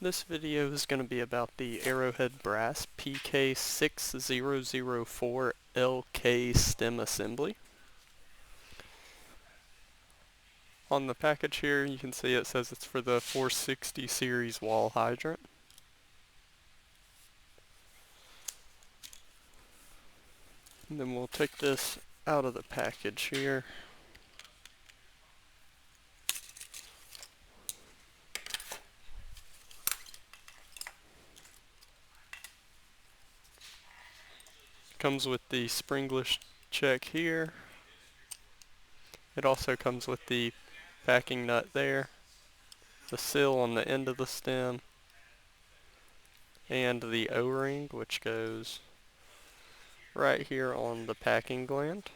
This video is going to be about the Arrowhead brass PK6004LK stem assembly. On the package here you can see it says it's for the 460 series wall hydrant. And then we'll take this out of the package here. Comes with the springless check here. It also comes with the packing nut there, the seal on the end of the stem, and the O-ring, which goes right here on the packing gland.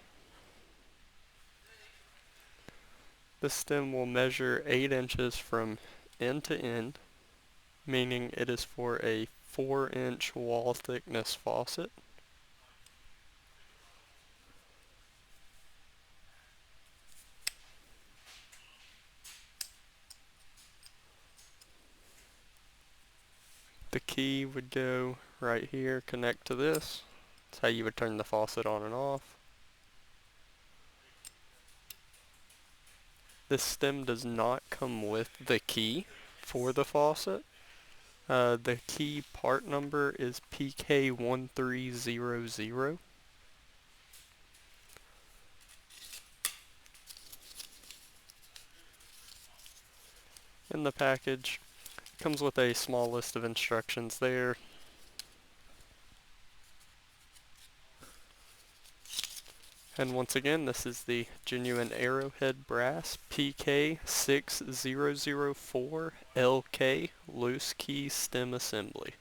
This stem will measure 8 inches from end to end, meaning it is for a 4-inch wall thickness faucet. The key would go right here, connect to this. That's how you would turn the faucet on and off. This stem does not come with the key for the faucet. The key part number is PK6004. In the package, it comes with a small list of instructions there. And once again, this is the genuine Arrowhead brass PK6004LK loose key stem assembly.